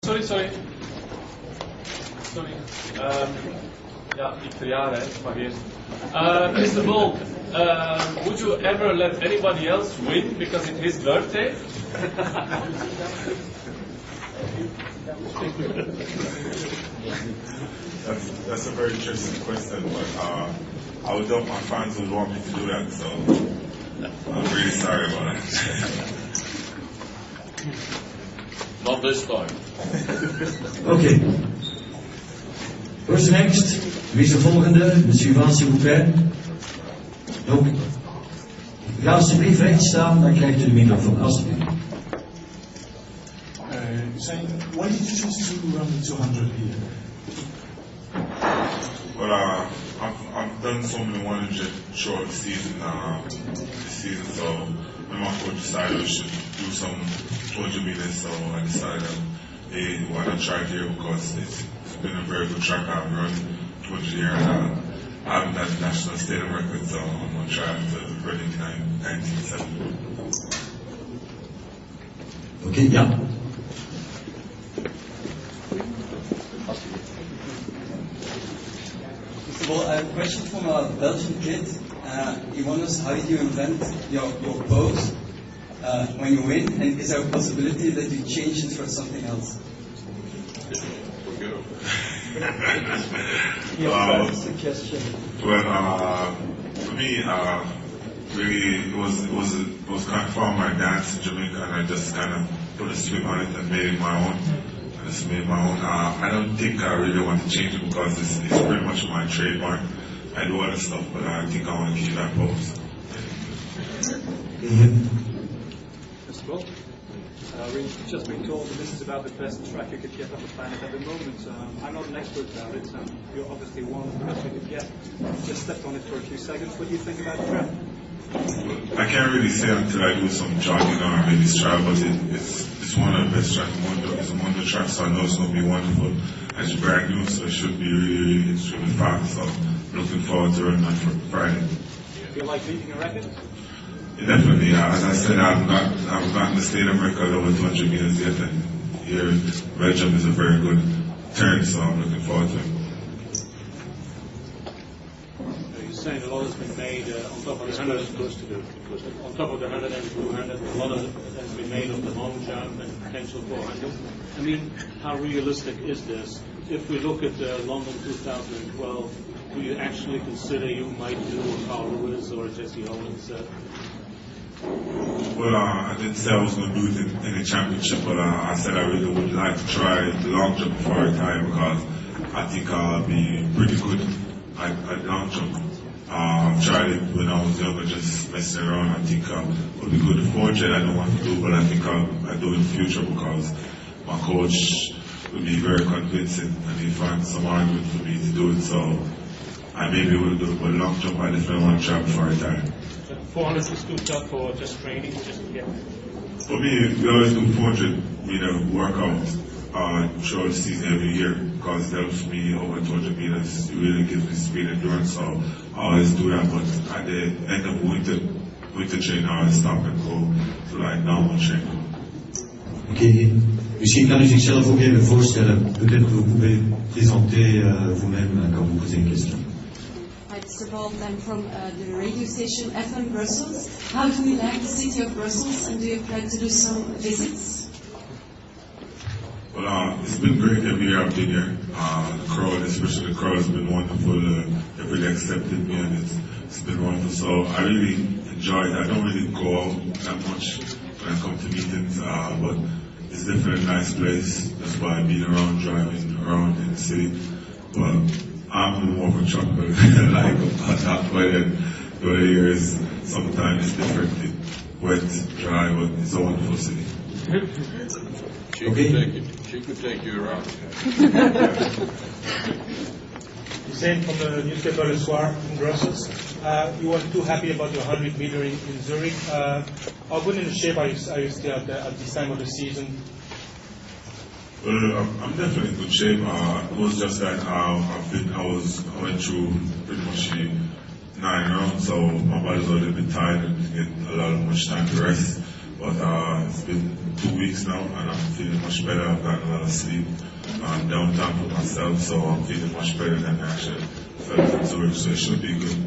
Sorry. Ja, ik verjaar, hè. Maar eerst. Mr. Bolt, would you ever let anybody else win because it's his birthday? That's a very interesting question, but I would doubt my fans would want me to do that, so I'm really sorry about that. Not this time. Okay. Who's next? Wie is de volgende? De suivant, s'il vous plaît. Donc, ga alsjeblieft recht staan, dan krijgt u de microfoon, alsjeblieft. Why did you choose to run the 200 here? Well, I've done so many 100 throughout the season, so when my coach decided I should do some 200 meters, so I decided, hey, why not try it here, because it's been a very good track. I've run 200 here, and I haven't had the national stadium record, so I'm going to try to run in 1970. Okay, yeah. Well, I have a question from a Belgian kid. He wonders, how do you invent your pose when you win, and is there a possibility that you change it for something else? Suggestion. Well, for me, really, it was kind of from my dance in Jamaica, and I just kind of put a spin on it and made it my own. I don't think I really want to change it because it's pretty much my trademark. I do other stuff, but I think I want to keep that pose. Mr. Bolt, we've just been told that this is about the best track you could get on the planet at the moment. I'm not an expert about it. You're obviously one of the best you could get. Just stepped on it for a few seconds. What do you think about the track? I can't really say until I do some jogging or maybe stride, but it's one of the best tracks. It's a wonder track, so I know it's going to be wonderful. It's brand new, so it should be really extremely fast. So looking forward to running on Friday. Do you feel like beating a record? Definitely. As I said, I've gotten the stadium record over 200 meters yet, and here Belgium is a very good turn, so I'm looking forward to it. Saying a lot has been made on top of the 100 on top of the 100 and 200. A lot of it has been made of the long jump and potential 400. I mean, how realistic is this? If we look at London 2012, do you actually consider you might do a Carl Lewis or Jesse Owens? Well, I didn't say I was going to do it in the championship, but I said I really would like to try the long jump before I retire because I think I'll be pretty good at long jump. Tried it when I was younger, just messing around. I think it would be good at 400. I don't want to do, but I think I'll do it in the future because my coach will be very convincing and he'll find some argument for me to do it. So I may be able to do it, but long jump I definitely want to try before I retire. 400 is too tough for just training, just to get. For me, we always do 400 meter workouts throughout the season every year because it helps me over 200 meters. It really gives me speed and endurance, so I always do that. But at the end of winter training, I always stop and go to like normal training. Okay. Misschien kan u zichzelf ook even voorstellen. Peut-être vous pouvez présenter vous-même quand vous posez une question. Hi, Mr. Bolt. I'm from the radio station FM Brussels. How do you like the city of Brussels, and do you plan to do some visits? Well, it's been great every year I've been here. The crowd, especially the crowd, has been wonderful. They've really accepted me, and it's been wonderful. So I really enjoy it. I don't really go out that much when I come to meetings, but it's definitely a nice place. That's why being around, driving around in the city. But I'm more of a truck, but like hot weather. The weather here is sometimes different, wet, dry, but it's a wonderful city. She could take you around. Hussein from the newspaper Le Soir in Brussels. You weren't too happy about your 100 meter in Zurich. How good in shape are you still at this time of the season? Well, I'm definitely in good shape. It was just that I went through pretty much 9 rounds, so my body's a little bit tired and didn't get a lot of much time to rest. But it's been 2 weeks now, and I'm feeling much better. I've gotten a lot of sleep. I'm downtown for myself, so I'm feeling much better than I actually felt in Zurich, so it should be good.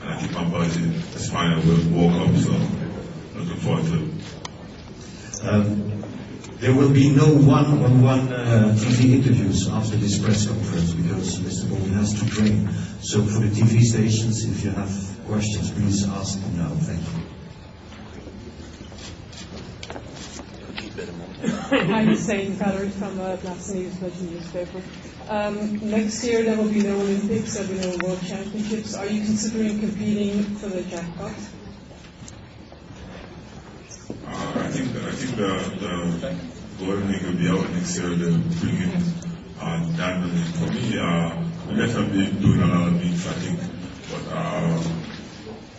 And I think my body is fine. I woke up, so looking forward to it. There will be no one-on-one TV interviews after this press conference because Mr. Bolton has to train. So for the TV stations, if you have questions, please ask them now. Thank you. Hi, Hussein Kader from Blast News, Belgian newspaper. Next year there will be no Olympics, there will be no World Championships. Are you considering competing for the jackpot? I think the Golden League will be out next year. They'll bring in Daniel. For me, we're definitely doing a lot of things, I think. But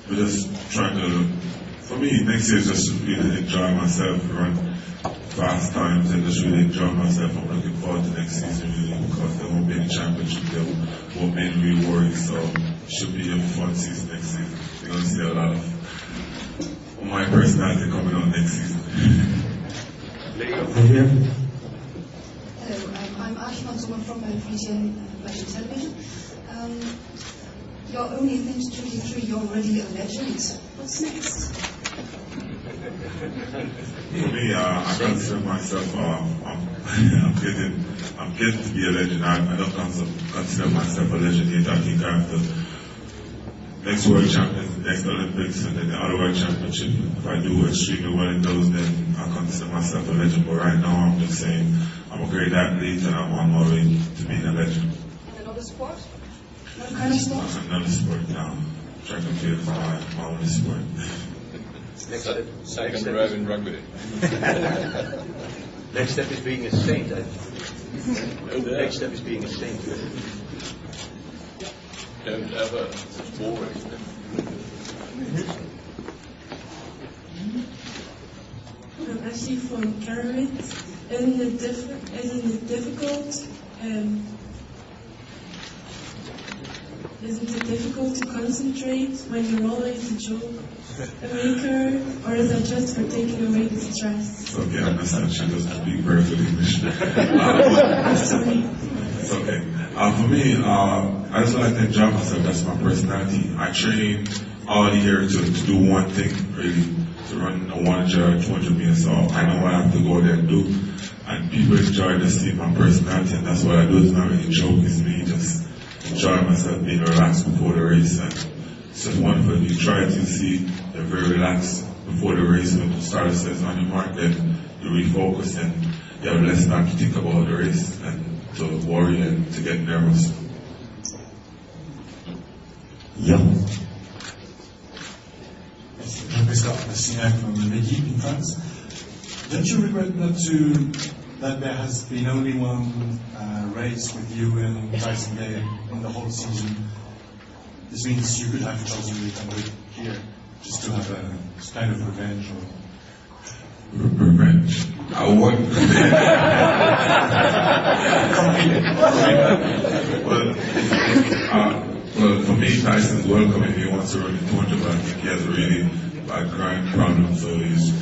we're just trying to, for me, next year is just to really enjoy myself, run fast times and just really enjoy myself. I'm looking forward to next season really because there won't be any championship, there won't be any real worries, so it should be a fun season next season. You're going to see a lot of my personality coming out next season. Here. Hello, I'm Aisha Mansour from VTN Belgian Television. You're only 23, you're already a legend. What's next? For me, I consider myself, I'm getting to be a legend. I don't consider myself a legend yet. I think I have the next World Champions, the next Olympics, and then the other World Championship. If I do extremely well in those, then I consider myself a legend. But right now, I'm just saying I'm a great athlete, and I'm on my way to being a legend. And another sport? What kind of sport? Another sport now. Track and field is my only sport. Next step is being a saint, I think. Next step is being a saint. Don't ever boring. I'm actually from Kararit. Isn't it difficult to concentrate when you're always a joke maker, or is that just for taking away the stress? Okay, I understand. She doesn't speak very good English. Sorry. It's okay. For me, I just like to enjoy myself. That's my personality. I train all year to do one thing, really, to run a 100 or 200 meters. So I know what I have to go there and do. And people enjoy to see my personality, and that's what I do. It's not really a joke. It's me just enjoying myself, being relaxed before the race. And it's just wonderful. You try to see you're very relaxed before the race. When the starter says on your mark, then you refocus and you have less time to think about the race and to worry and to get nervous. Yeah. Jean-Pascal Signac from L'Équipe in France. Don't you regret that there has been only one race with you and Tyson Day in the whole season? This means you could have chosen to come here just to have a kind of revenge or... Revenge? I wouldn't. Well, for me, Tyson's welcome if he wants to run the 200, but I think he has a really bad grind problem, so he's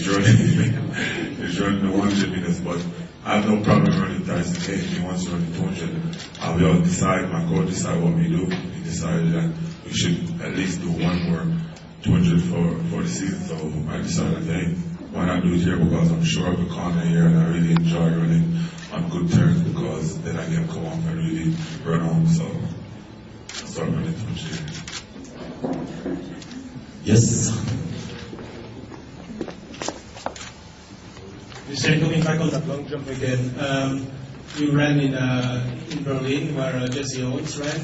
running the 100 meters, but I have no problem running Tyson. Hey, if he wants to run the 200, we all decide, my coach decide what we do. He decided that we should at least do one more 200 for the season, so I decided, hey, why not do it here, because I'm sure of the corner here and I really enjoy running on good terms, because then I can come off and really run home, so I started running 200 here. Yes. You said, looking back on that long jump again, you ran in Berlin where Jesse Owens ran.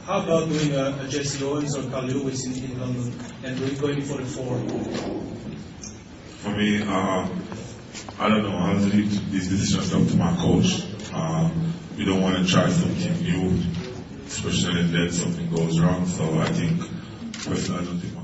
How about doing a Jesse Owens or Carl Lewis in London and going for the 4? For me, I don't know. I leave these decisions up to my coach. We don't want to try something new, especially if then something goes wrong. So I think, personally, I don't think